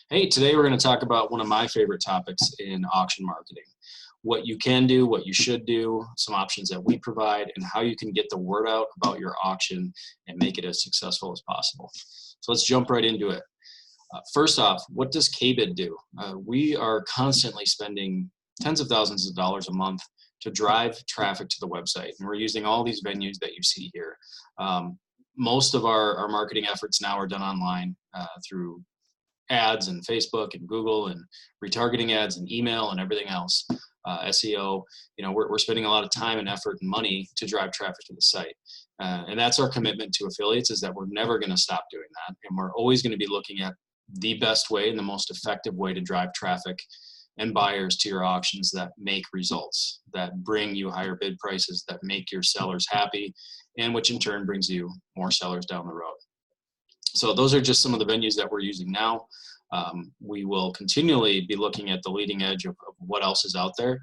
Hey, today we're going to talk about one of my favorite topics in auction marketing. What you can do, what you should do, some options that we provide, and how you can get the word out about your auction and make it as successful as possible. So let's jump right into it. First off, what does KBID do? We are constantly spending tens of thousands of dollars a month to drive traffic to the website. And we're using all these venues that you see here. Most of our marketing efforts now are done online through ads and Facebook and Google and retargeting ads and email and everything else. SEO, we're spending a lot of time and effort and money to drive traffic to the site. And that's our commitment to affiliates, is that we're never going to stop doing that. And we're always going to be looking at the best way and the most effective way to drive traffic and buyers to your auctions that make results, that bring you higher bid prices, that make your sellers happy, and which in turn brings you more sellers down the road. So those are just some of the venues that we're using now. We will continually be looking at the leading edge of what else is out there.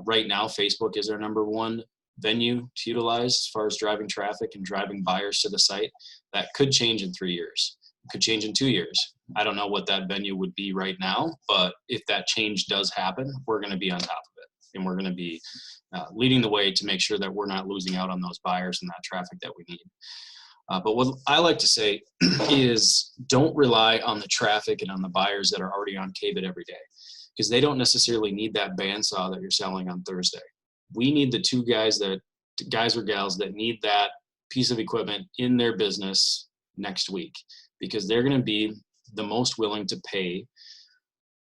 Right now, Facebook is our number one venue to utilize as far as driving traffic and driving buyers to the site. That could change in 3 years. It could change in 2 years. I don't know what that venue would be right now, but if that change does happen, we're going to be on top of it. And we're going to be leading the way to make sure that we're not losing out on those buyers and that traffic that we need. But what I like to say is don't rely on the traffic and on the buyers that are already on KBID every day, because they don't necessarily need that bandsaw that you're selling on Thursday. We need the guys or gals that need that piece of equipment in their business next week, because they're going to be the most willing to pay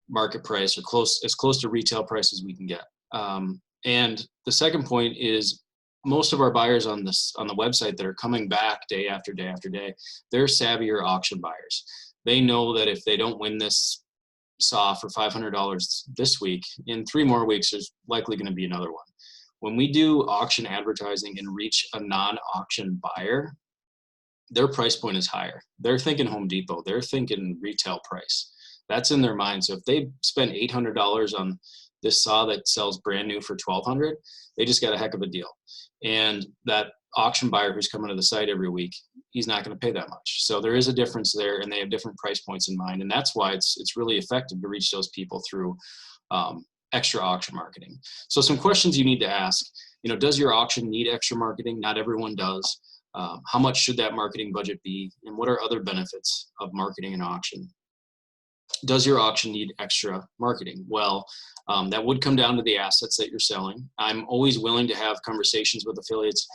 market price or as close to retail price as we can get. And the second point is, most of our buyers on the website that are coming back day after day after day, they're savvier auction buyers. They know that if they don't win this saw for $500 this week, in 3 more weeks, there's likely going to be another one. When we do auction advertising and reach a non-auction buyer, their price point is higher. They're thinking Home Depot. They're thinking retail price. That's in their mind. So if they spend $800 on this saw that sells brand new for $1,200, they just got a heck of a deal. And that auction buyer who's coming to the site every week, he's not going to pay that much. So there is a difference there, and they have different price points in mind. And that's why it's really effective to reach those people through extra auction marketing. So some questions you need to ask, does your auction need extra marketing? Not everyone does. How much should that marketing budget be? And what are other benefits of marketing an auction? Does your auction need extra marketing? Well, that would come down to the assets that you're selling. I'm always willing to have conversations with affiliates.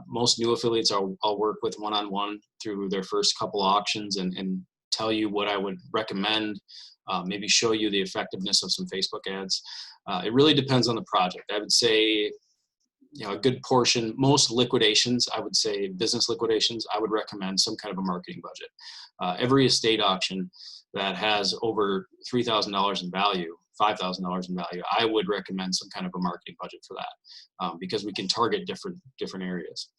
Most new affiliates I'll work with one-on-one through their first couple auctions and tell you what I would recommend, maybe show you the effectiveness of some Facebook ads. It really depends on the project. I would say, a good portion, most liquidations, I would say business liquidations, I would recommend some kind of a marketing budget. Every estate auction that has over $3,000 in value, $5,000 in value, I would recommend some kind of a marketing budget for that, because we can target different areas.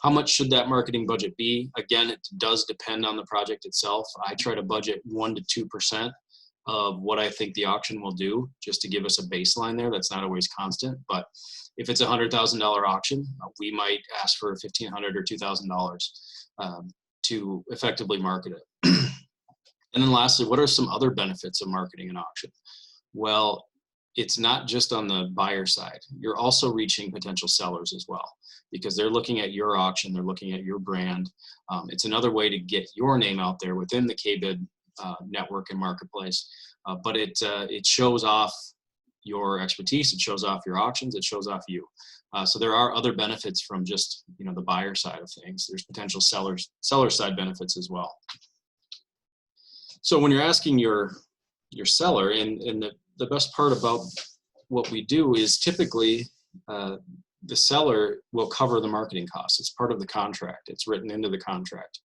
How much should that marketing budget be? Again, it does depend on the project itself. I try to budget 1 to 2% of what I think the auction will do, just to give us a baseline there. That's not always constant, but if it's a $100,000 auction, we might ask for $1,500 or $2,000 to effectively market it. And then lastly, what are some other benefits of marketing an auction? Well, it's not just on the buyer side. You're also reaching potential sellers as well, because they're looking at your auction, they're looking at your brand. It's another way to get your name out there within the KBID network and marketplace, but it shows off your expertise, it shows off your auctions, it shows off you. So there are other benefits from just the buyer side of things. There's potential seller side benefits as well. So when you're asking your seller, and the best part about what we do is typically the seller will cover the marketing costs. It's part of the contract. It's written into the contract.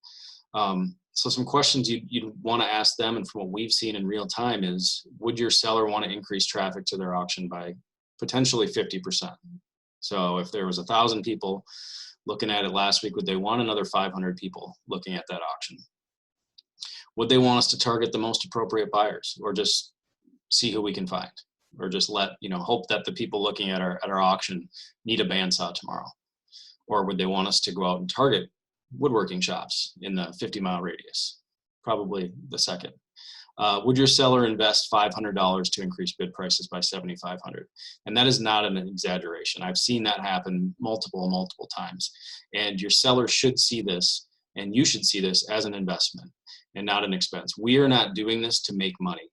So some questions you'd want to ask them, and from what we've seen in real time, is would your seller want to increase traffic to their auction by potentially 50%? So if there was 1,000 people looking at it last week, would they want another 500 people looking at that auction? Would they want us to target the most appropriate buyers, or just see who we can find, or just hope that the people looking at our auction need a bandsaw tomorrow? Or would they want us to go out and target woodworking shops in the 50-mile radius? Probably the second. Would your seller invest $500 to increase bid prices by $7,500? And that is not an exaggeration. I've seen that happen multiple times. And your seller should see this, and you should see this as an investment and not an expense. We are not doing this to make money.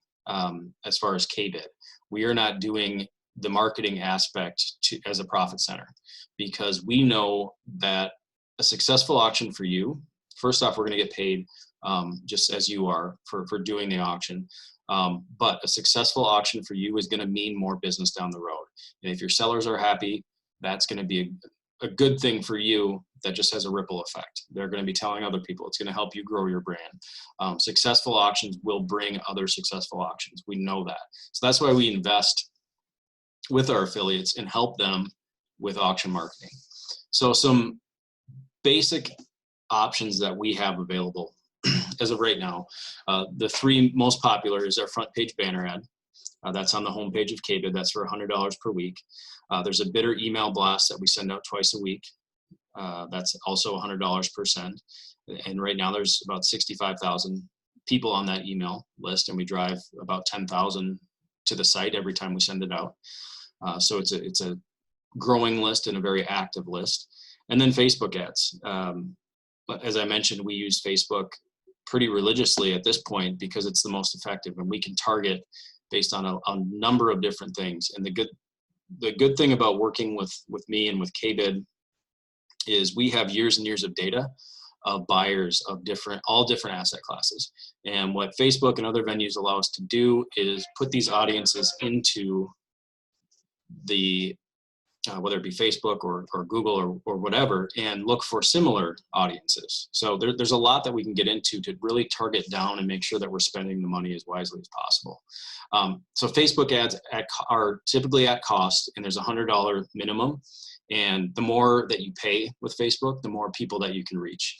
As far as KBID, we are not doing the marketing aspect as a profit center, because we know that a successful auction for you, first off, we're going to get paid just as you are for doing the auction. But a successful auction for you is going to mean more business down the road. And if your sellers are happy, that's going to be a good thing for you that just has a ripple effect. They're going to be telling other people. It's going to help you grow your brand. Successful auctions will bring other successful auctions. We know that. So that's why we invest with our affiliates and help them with auction marketing. So some basic options that we have available as of right now. The three most popular is our front page banner ad. That's on the homepage of KBID. That's for $100 per week. There's a bidder email blast that we send out twice a week. That's also $100 per send. And right now there's about 65,000 people on that email list, and we drive about 10,000 to the site every time we send it out. So it's a growing list and a very active list. And then Facebook ads. But as I mentioned, we use Facebook pretty religiously at this point because it's the most effective, and we can target based on a number of different things. And the good thing about working with me and with KBID is we have years and years of data of buyers of all different asset classes. And what Facebook and other venues allow us to do is put these audiences into the whether it be Facebook or Google or whatever, and look for similar audiences. So there's a lot that we can get into to really target down and make sure that we're spending the money as wisely as possible. So Facebook ads are typically at cost, and there's a $100 minimum. And the more that you pay with Facebook, the more people that you can reach.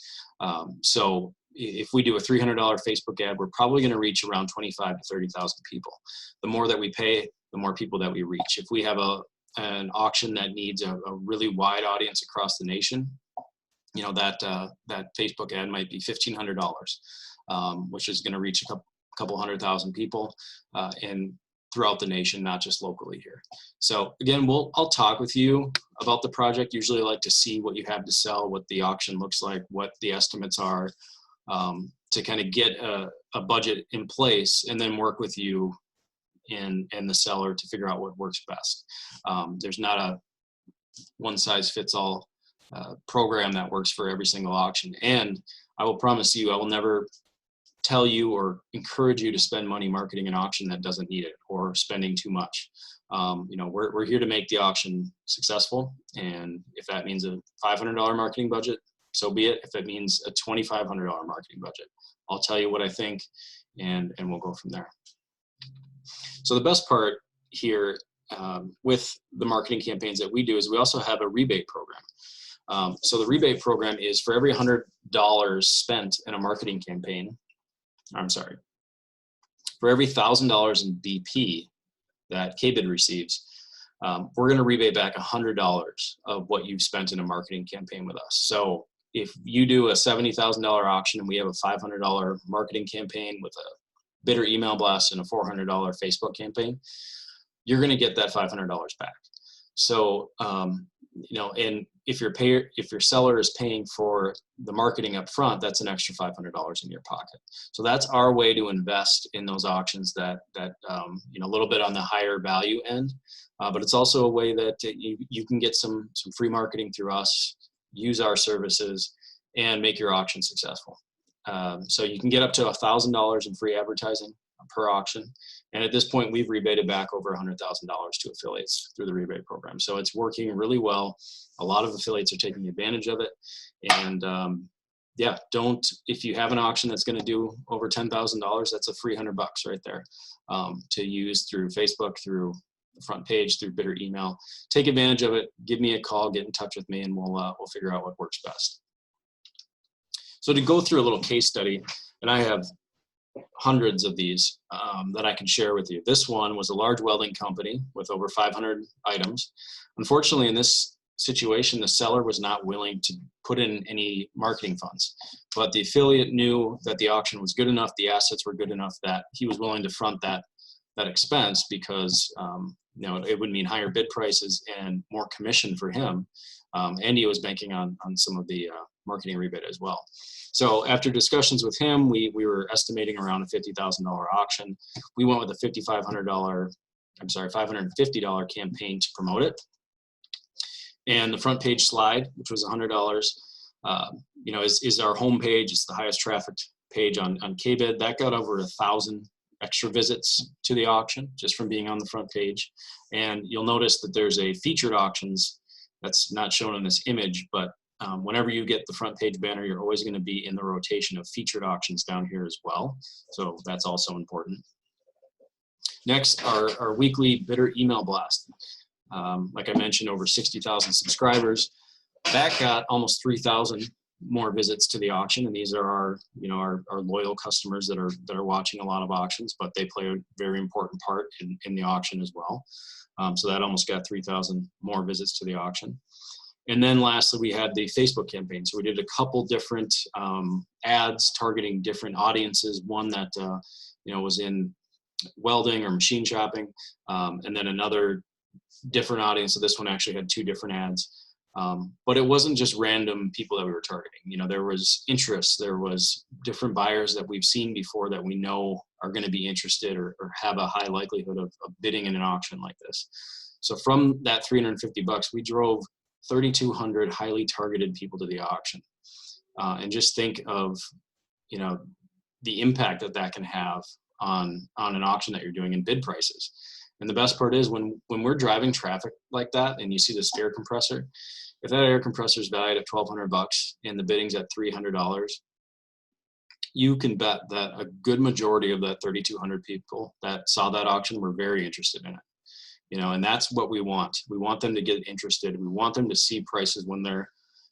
So if we do a $300 Facebook ad, we're probably going to reach around 25 to 30,000 people. The more that we pay, the more people that we reach. If we have an auction that needs a really wide audience across the nation, you know, that Facebook ad might be $1,500, which is going to reach a couple 100,000 people and throughout the nation, not just locally here. So again, I'll talk with you about the project. Usually I like to see what you have to sell, what the auction looks like, what the estimates are, to kind of get a budget in place, and then work with you and the seller to figure out what works best. There's not a one-size-fits-all program that works for every single auction. And I will promise you, I will never tell you or encourage you to spend money marketing an auction that doesn't need it or spending too much. You know, we're here to make the auction successful. And if that means a $500 marketing budget, so be it. If it means a $2,500 marketing budget, I'll tell you what I think, and we'll go from there. So the best part here with the marketing campaigns that we do is we also have a rebate program. So the rebate program is for every $100 spent in a marketing campaign, for every $1,000 in BP that KBID receives, we're going to rebate back $100 of what you've spent in a marketing campaign with us. So if you do a $70,000 auction and we have a $500 marketing campaign with a bidder email blast and a $400 Facebook campaign, you're going to get that $500 back. So, you know, and if your seller is paying for the marketing up front, that's an extra $500 in your pocket. So that's our way to invest in those auctions that you know, a little bit on the higher value end, but it's also a way that you can get some free marketing through us, use our services, and make your auction successful. So you can get up to $1,000 in free advertising per auction. And at this point, we've rebated back over $100,000 to affiliates through the rebate program. So it's working really well. A lot of affiliates are taking advantage of it. And yeah, if you have an auction that's going to do over $10,000, that's a free $100 right there to use through Facebook, through the front page, through bidder email. Take advantage of it. Give me a call, get in touch with me, and we'll figure out what works best. So to go through a little case study, and I have hundreds of these that I can share with you. This one was a large welding company with over 500 items. Unfortunately, in this situation, the seller was not willing to put in any marketing funds, but the affiliate knew that the auction was good enough, the assets were good enough that he was willing to front that expense because you know, it would mean higher bid prices and more commission for him. And he was banking on some of the marketing rebate as well. So after discussions with him, we were estimating around a $50,000 auction. We went with a $550 campaign to promote it. And the front page slide, which was $100, you know, is our home page. It's the highest trafficked page on KBID. That got over 1,000 extra visits to the auction just from being on the front page. And you'll notice that there's a featured auctions that's not shown in this image, but whenever you get the front page banner, you're always going to be in the rotation of featured auctions down here as well. So that's also important. Next, our weekly bidder email blast. Like I mentioned, over 60,000 subscribers. That got almost 3,000 more visits to the auction, and these are our, you know, our loyal customers that are watching a lot of auctions, but they play a very important part in the auction as well. So that almost got 3,000 more visits to the auction. And then lastly, we had the Facebook campaign. So we did a couple different ads targeting different audiences. One that you know, was in welding or machine shopping, and then another different audience. So this one actually had 2 different ads. But it wasn't just random people that we were targeting. You know, there was interest. There was different buyers that we've seen before that we know are going to be interested or have a high likelihood of bidding in an auction like this. So from that $350, we drove 3,200 highly targeted people to the auction. And just think of, you know, the impact that can have on an auction that you're doing in bid prices. And the best part is when we're driving traffic like that and you see this air compressor, if that air compressor is valued at $1,200 and the bidding's at $300, you can bet that a good majority of that 3,200 people that saw that auction were very interested in it. You know, and that's what we want. We want them to get interested. We want them to see prices when they're,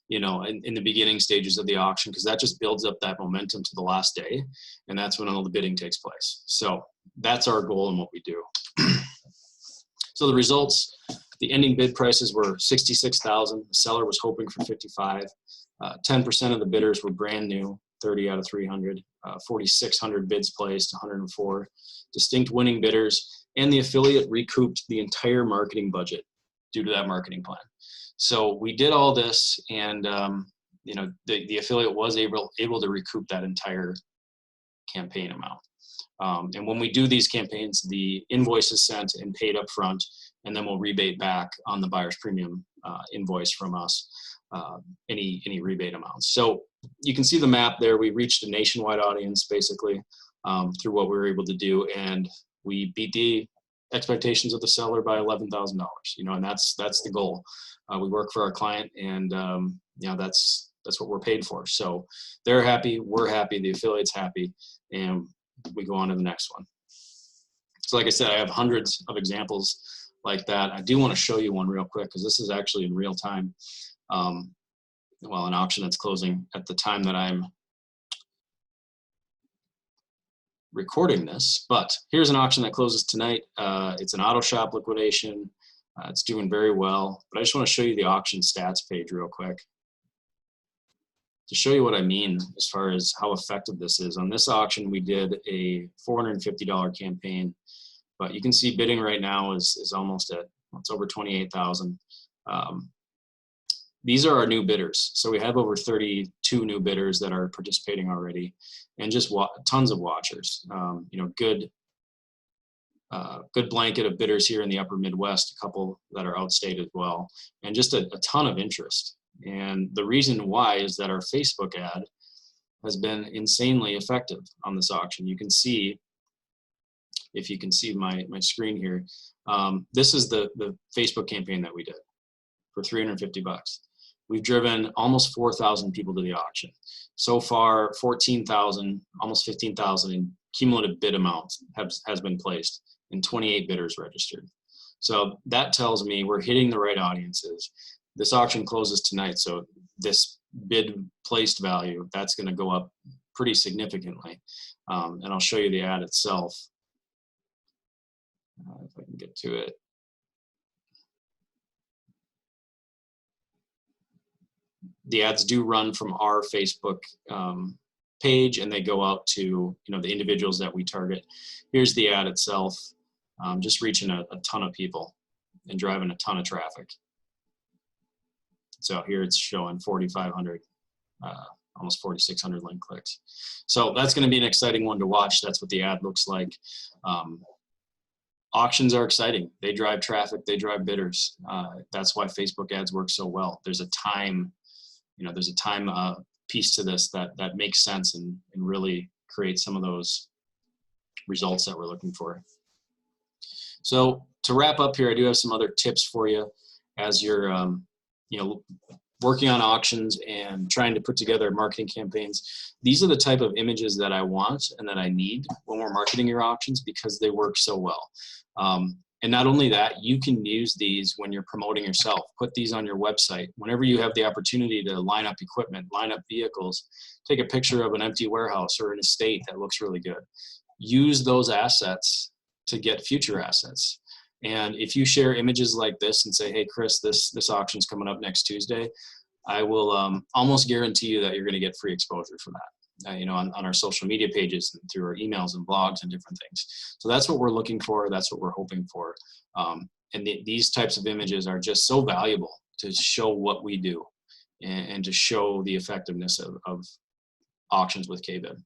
you know, in the beginning stages of the auction, because that just builds up that momentum to the last day. And that's when all the bidding takes place. So that's our goal and what we do. So the results, the ending bid prices were $66,000. The seller was hoping for $55,000. 10% of the bidders were brand new, 30 out of 300. 4,600 bids placed, 104 distinct winning bidders, and the affiliate recouped the entire marketing budget due to that marketing plan. So we did all this, and you know, the affiliate was able to recoup that entire campaign amount. And when we do these campaigns, the invoice is sent and paid up front, and then we'll rebate back on the buyer's premium invoice from us any rebate amounts. So you can see the map there. We reached a nationwide audience basically through what we were able to do, and we beat the expectations of the seller by $11,000. You know, and that's the goal. We work for our client, and you know, that's what we're paid for. So they're happy, we're happy, the affiliate's happy, and we go on to the next one. So like I said, I have hundreds of examples like that. I do want to show you one real quick because this is actually in real time. Well, an auction that's closing at the time that I'm recording this, but here's an auction that closes tonight. It's an auto shop liquidation. It's doing very well, but I just want to show you the auction stats page real quick to show you what I mean as far as how effective this is. On this auction, we did a $450 campaign, but you can see bidding right now is almost at, it's over 28,000. These are our new bidders. So we have over 32 new bidders that are participating already, and just tons of watchers. You know, good blanket of bidders here in the upper Midwest, a couple that are outstate as well, and just a ton of interest. And the reason why is that our Facebook ad has been insanely effective on this auction. You can see, if you can see my screen here, this is the Facebook campaign that we did for $350. We've driven almost 4,000 people to the auction. So far, 14,000, almost 15,000 in cumulative bid amounts has been placed, and 28 bidders registered. So that tells me we're hitting the right audiences. This auction closes tonight, so this bid placed value, that's going to go up pretty significantly. And I'll show you the ad itself. If I can get to it. the ads do run from our Facebook page, and they go out to the individuals that we target. Here's the ad itself, just reaching a ton of people and driving a ton of traffic. So here it's showing 4,500, almost 4,600 link clicks. So that's going to be an exciting one to watch. That's what the ad looks like. Auctions are exciting. They drive traffic, they drive bidders. That's why Facebook ads work so well. There's a time, there's a time piece to this that makes sense and really creates some of those results that we're looking for. So to wrap up here, I do have some other tips for you as you're working on auctions and trying to put together marketing campaigns. These are the type of images that I want and that I need when we're marketing your auctions, because they work so well. And not only that, you can use these when you're promoting yourself. Put these on your website. Whenever you have the opportunity to line up equipment, line up vehicles, take a picture of an empty warehouse or an estate that looks really good. Use those assets to get future assets. And if you share images like this and say, hey, Chris, this auction's coming up next Tuesday, I will almost guarantee you that you're going to get free exposure for that. On our social media pages and through our emails and blogs and different things. So that's what we're looking for. That's what we're hoping for. And these types of images are just so valuable to show what we do and to show the effectiveness of auctions with KBID.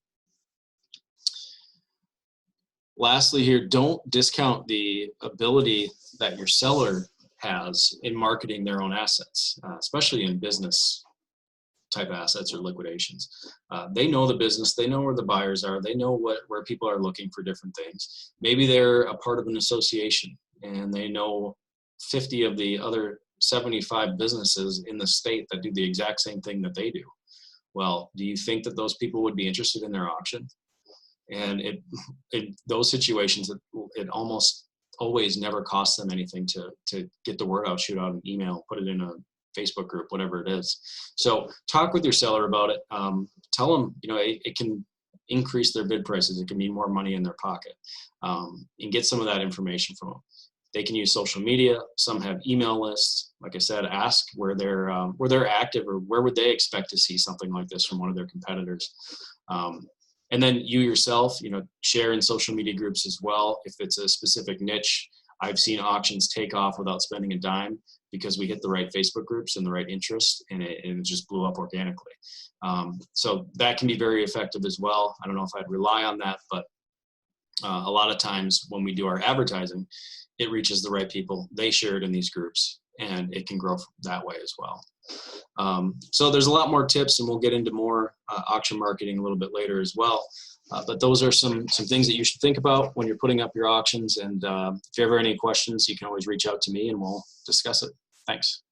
Lastly here, don't discount the ability that your seller has in marketing their own assets, especially in business type assets or liquidations. They know the business, they know where the buyers are, they know where people are looking for different things. Maybe they're a part of an association and they know 50 of the other 75 businesses in the state that do the exact same thing that they do. Well, do you think that those people would be interested in their auction? And in those situations, it almost always never costs them anything to get the word out, shoot out an email, put it in a Facebook group, whatever it is. So talk with your seller about it. Tell them, it can increase their bid prices. It can mean more money in their pocket, and get some of that information from them. They can use social media. Some have email lists. Like I said, ask where they're active, or where would they expect to see something like this from one of their competitors. And then you yourself, share in social media groups as well. If it's a specific niche, I've seen auctions take off without spending a dime because we hit the right Facebook groups and the right interest, and it just blew up organically. So that can be very effective as well. I don't know if I'd rely on that, but a lot of times when we do our advertising, it reaches the right people. They share it in these groups, and it can grow that way as well. So there's a lot more tips, and we'll get into more auction marketing a little bit later as well. But those are some things that you should think about when you're putting up your auctions. And if you ever have any questions, you can always reach out to me and we'll discuss it. Thanks.